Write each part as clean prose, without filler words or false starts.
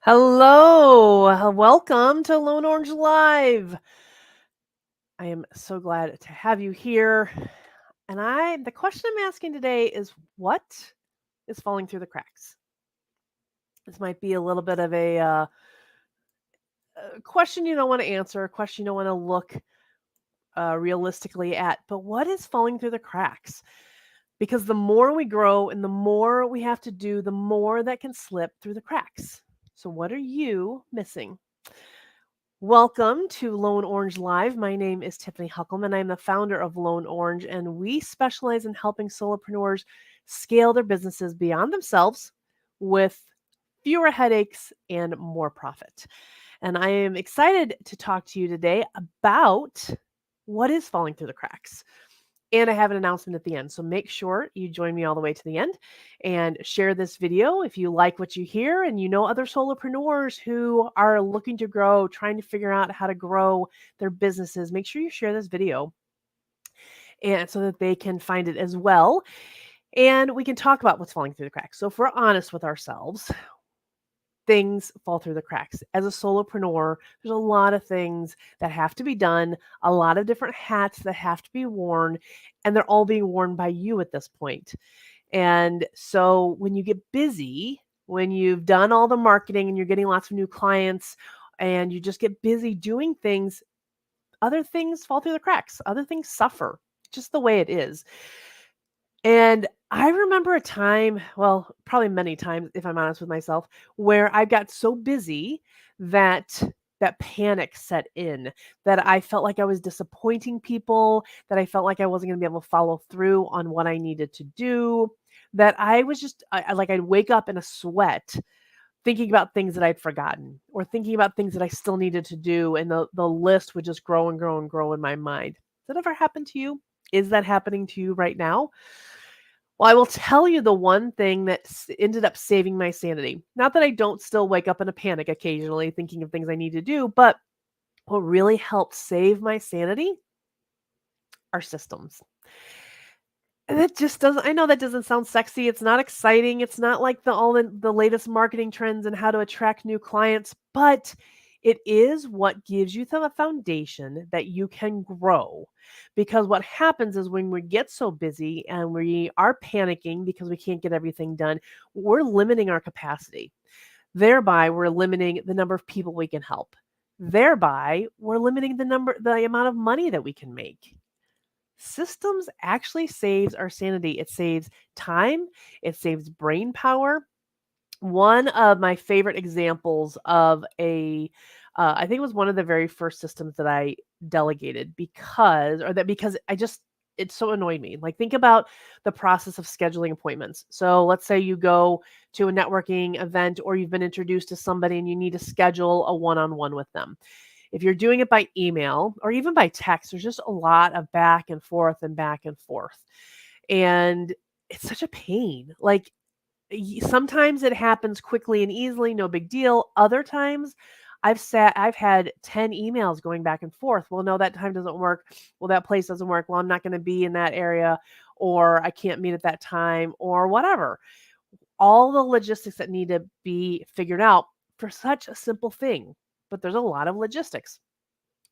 Hello, welcome to Lone Orange Live. I am so glad to have you here. And the question I'm asking today is what is falling through the cracks? This might be a little bit of a question you don't want to answer, a question you don't want to look realistically at, but what is falling through the cracks? Because the more we grow and the more we have to do, the more that can slip through the cracks. So, what are you missing? Welcome to Lone Orange Live. My name is Tiffany Huckelman. I'm the founder of Lone Orange, and we specialize in helping solopreneurs scale their businesses beyond themselves with fewer headaches and more profit. And I am excited to talk to you today about what is falling through the cracks. And I have an announcement at the end. So make sure you join me all the way to the end and share this video if you like what you hear and you know other solopreneurs who are looking to grow, trying to figure out how to grow their businesses. Make sure you share this video and so that they can find it as well. And we can talk about what's falling through the cracks. So if we're honest with ourselves, things fall through the cracks. As a solopreneur, there's a lot of things that have to be done, a lot of different hats that have to be worn, and they're all being worn by you at this point. And so when you get busy, when you've done all the marketing and you're getting lots of new clients and you just get busy doing things, other things fall through the cracks, other things suffer, just the way it is. And I remember a time, well, probably many times, if I'm honest with myself, where I got so busy that panic set in, that I felt like I was disappointing people, that I felt like I wasn't going to be able to follow through on what I needed to do, that I was just like I'd wake up in a sweat thinking about things that I'd forgotten or thinking about things that I still needed to do, and the list would just grow and grow and grow in my mind. Has that ever happened to you? Is that happening to you right now? Well, I will tell you the one thing that ended up saving my sanity. Not that I don't still wake up in a panic occasionally thinking of things I need to do, but what really helped save my sanity are systems. And that just doesn't, I know that doesn't sound sexy. It's not exciting. It's not like the latest marketing trends and how to attract new clients, but it is what gives you the foundation that you can grow. Because what happens is when we get so busy and we are panicking because we can't get everything done, we're limiting our capacity. Thereby, we're limiting the number of people we can help. Thereby, we're limiting the amount of money that we can make. Systems actually saves our sanity. It saves time, it saves brain power. One of my favorite examples of I think it was one of the very first systems that I delegated because it so annoyed me. Like, think about the process of scheduling appointments. So let's say you go to a networking event or you've been introduced to somebody and you need to schedule a one-on-one with them. If you're doing it by email or even by text, there's just a lot of back and forth and back and forth. And it's such a pain. Like, sometimes it happens quickly and easily, no big deal. Other times I've had 10 emails going back and forth. Well, no, that time doesn't work. Well, that place doesn't work. Well, I'm not going to be in that area, or I can't meet at that time, or whatever. All the logistics that need to be figured out for such a simple thing. But there's a lot of logistics.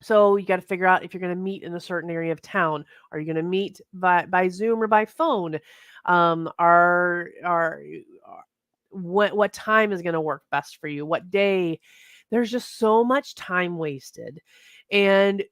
So you got to figure out if you're going to meet in a certain area of town. Are you going to meet by Zoom or by phone? What time is going to work best for you? What day? There's just so much time wasted. And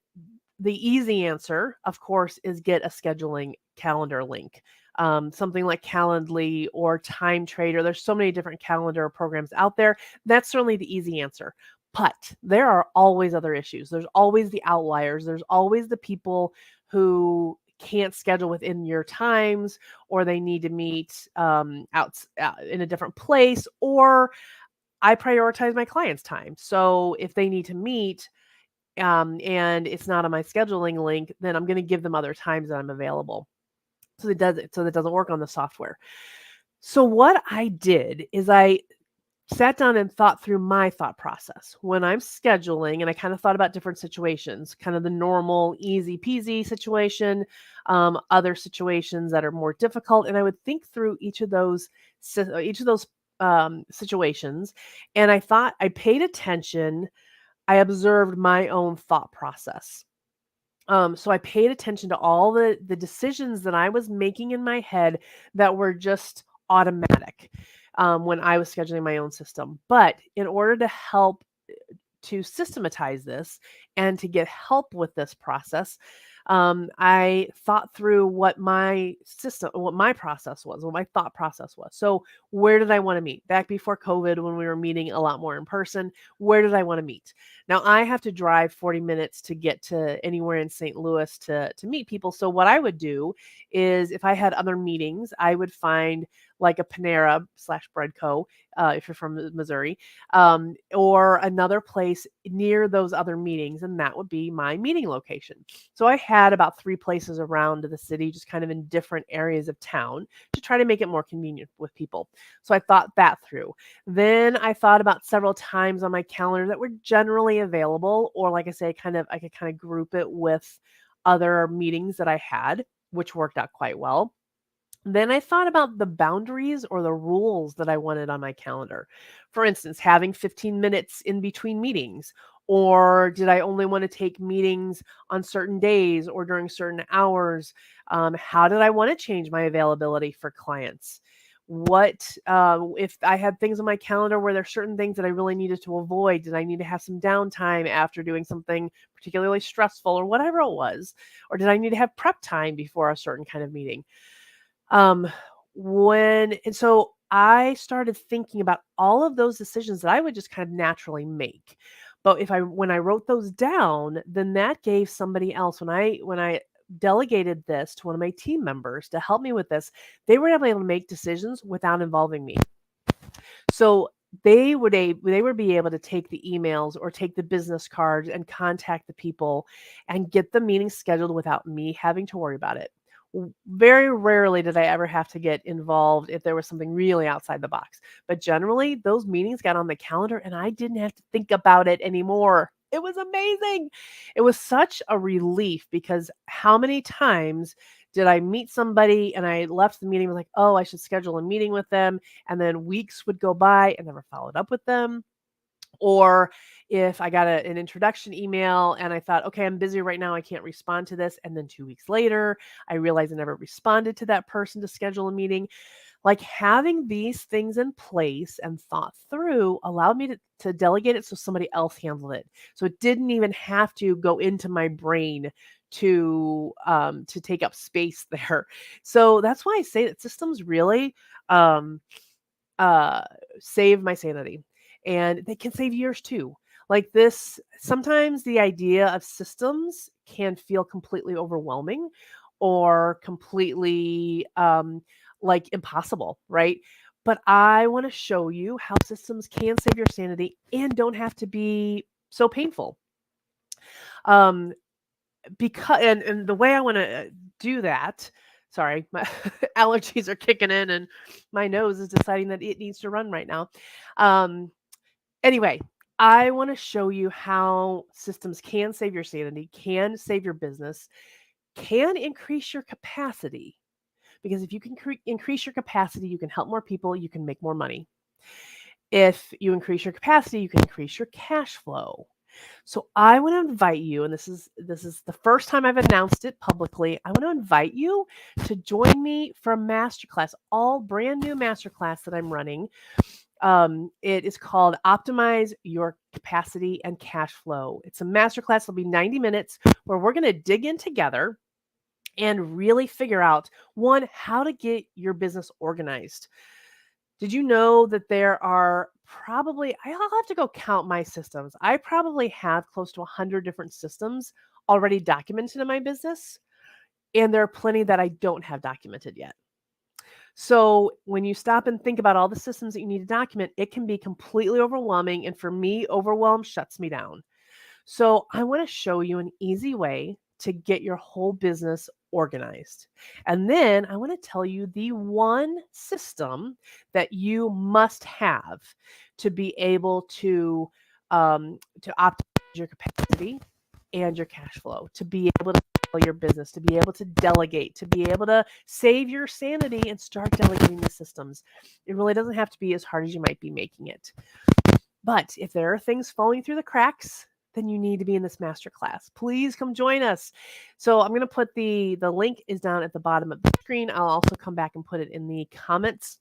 the easy answer, of course, is get a scheduling calendar link. Something like Calendly or Time Trader. There's so many different calendar programs out there. That's certainly the easy answer. But there are always other issues. There's always the outliers. There's always the people who can't schedule within your times, or they need to meet out in a different place, or I prioritize my clients' time. So if they need to meet and it's not on my scheduling link, then I'm going to give them other times that I'm available. So that doesn't work on the software. So what I did is I sat down and thought through my thought process when I'm scheduling, and I kind of thought about different situations, kind of the normal, easy peasy situation, other situations that are more difficult, and I would think through each of those situations, and I paid attention. I observed my own thought process. So I paid attention to all the decisions that I was making in my head that were just automatic when I was scheduling my own system. But in order to help to systematize this and to get help with this process, I thought through what my process was, what my thought process was. So where did I want to meet? Back before COVID, when we were meeting a lot more in person, where did I want to meet? Now I have to drive 40 minutes to get to anywhere in St. Louis to meet people. So what I would do is if I had other meetings, I would find like a Panera / Bread Co. If you're from Missouri, or another place near those other meetings, and that would be my meeting location. So I had about 3 places around the city, just kind of in different areas of town to try to make it more convenient with people. So I thought that through. Then I thought about several times on my calendar that were generally available, or like I say, I could kind of group it with other meetings that I had, which worked out quite well. Then I thought about the boundaries or the rules that I wanted on my calendar. For instance, having 15 minutes in between meetings, or did I only want to take meetings on certain days or during certain hours? How did I want to change my availability for clients? What if I had things on my calendar where there's certain things that I really needed to avoid? Did I need to have some downtime after doing something particularly stressful or whatever it was? Or did I need to have prep time before a certain kind of meeting? Um, so I started thinking about all of those decisions that I would just kind of naturally make. But when I wrote those down, then that gave somebody else, when I delegated this to one of my team members to help me with this, they were able to make decisions without involving me. So they would be able to take the emails or take the business cards and contact the people and get the meeting scheduled without me having to worry about it. Very rarely did I ever have to get involved if there was something really outside the box. But generally, those meetings got on the calendar and I didn't have to think about it anymore. It was amazing. It was such a relief because how many times did I meet somebody and I left the meeting was like, oh, I should schedule a meeting with them. And then weeks would go by and never followed up with them. Or if I got an introduction email and I thought, okay, I'm busy right now, I can't respond to this. And then 2 weeks later, I realized I never responded to that person to schedule a meeting. Like having these things in place and thought through allowed me to delegate it so somebody else handled it. So it didn't even have to go into my brain to take up space there. So that's why I say that systems really um, uh, save my sanity, and they can save yours too. Like this, sometimes the idea of systems can feel completely overwhelming or completely like impossible, right? But I want to show you how systems can save your sanity and don't have to be so painful. Um, and the way I want to do that, sorry, my allergies are kicking in and my nose is deciding that it needs to run right now. Um, anyway, I want to show you how systems can save your sanity, can save your business, can increase your capacity. Because if you can increase your capacity, you can help more people, you can make more money. If you increase your capacity, you can increase your cash flow. So I want to invite you, and this is the first time I've announced it publicly. I want to invite you to join me for a masterclass, all brand new masterclass that I'm running. It is called Optimize Your Capacity and Cash Flow. It's a masterclass. It'll be 90 minutes where we're going to dig in together and really figure out, one, how to get your business organized. Did you know that there are probably, I'll have to go count my systems. I probably have close to 100 different systems already documented in my business, and there are plenty that I don't have documented yet. So when you stop and think about all the systems that you need to document, it can be completely overwhelming. And for me, overwhelm shuts me down. So I want to show you an easy way to get your whole business organized. And then I want to tell you the one system that you must have to be able to optimize your capacity and your cash flow, to be able to your business, to be able to delegate, to be able to save your sanity and start delegating the systems. It really doesn't have to be as hard as you might be making it. But if there are things falling through the cracks, then you need to be in this masterclass. Please come join us. So I'm going to put the link is down at the bottom of the screen. I'll also come back and put it in the comments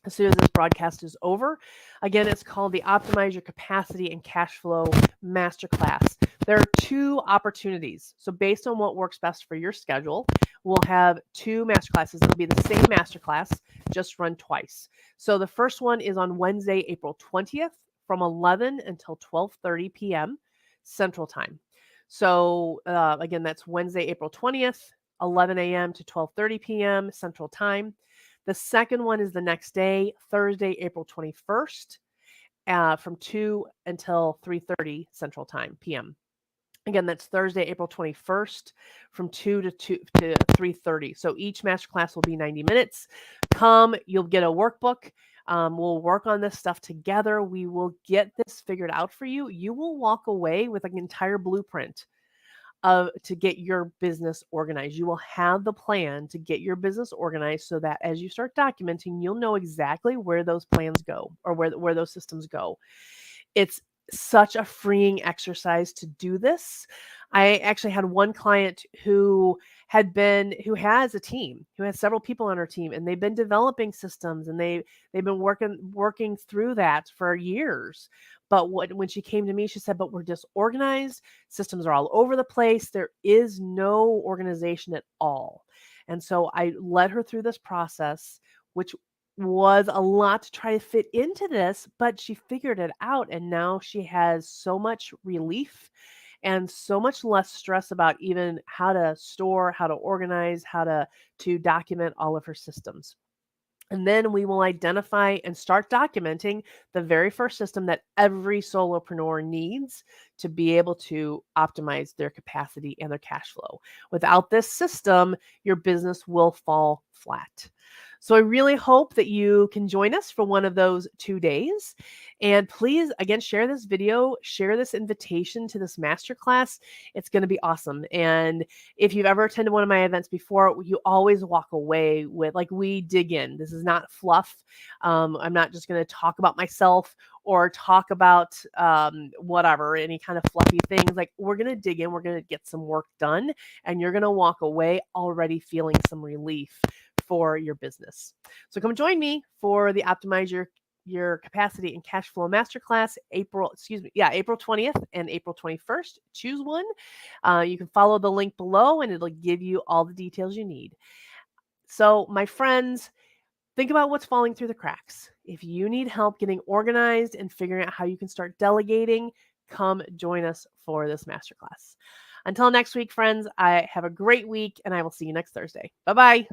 as soon as this broadcast is over. Again, it's called the Optimize Your Capacity and Cashflow Masterclass. There are 2 opportunities. So based on what works best for your schedule, we'll have 2 masterclasses. It'll be the same masterclass, just run twice. So the first one is on Wednesday, April 20th from 11 until 12:30 p.m. Central Time. So again, that's Wednesday, April 20th, 11 a.m. to 12:30 p.m. Central Time. The second one is the next day, Thursday, April 21st, from 2 until 3:30 Central Time, p.m. Again, that's Thursday, April 21st, from 2 to 3:30. So each masterclass will be 90 minutes. Come, you'll get a workbook. We'll work on this stuff together. We will get this figured out for you. You will walk away with an entire blueprint to get your business organized. You will have the plan to get your business organized so that as you start documenting, you'll know exactly where those plans go or where those systems go. It's such a freeing exercise to do this. I actually had one client who has a team, who has several people on her team, and they've been developing systems and they've been working through that for years. But when she came to me, she said, but we're disorganized. Systems are all over the place. There is no organization at all. And so I led her through this process, which was a lot to try to fit into this, but she figured it out. And now she has so much relief and so much less stress about even how to store, how to organize, how to document all of her systems. And then we will identify and start documenting the very first system that every solopreneur needs to be able to optimize their capacity and their cash flow. Without this system, your business will fall flat. So I really hope that you can join us for one of those 2 days. And please, again, share this video, share this invitation to this masterclass. It's going to be awesome. And if you've ever attended one of my events before, you always walk away with, like, we dig in. This is not fluff. I'm not just going to talk about myself or talk about whatever, any kind of fluffy things. Like, we're going to dig in. We're going to get some work done. And you're going to walk away already feeling some relief for your business. So come join me for the Optimize Your Capacity and Cash Flow Masterclass, April 20th and April 21st. Choose one. You can follow the link below and it'll give you all the details you need. So my friends, think about what's falling through the cracks. If you need help getting organized and figuring out how you can start delegating, come join us for this masterclass. Until next week, friends, I have a great week and I will see you next Thursday. Bye-bye.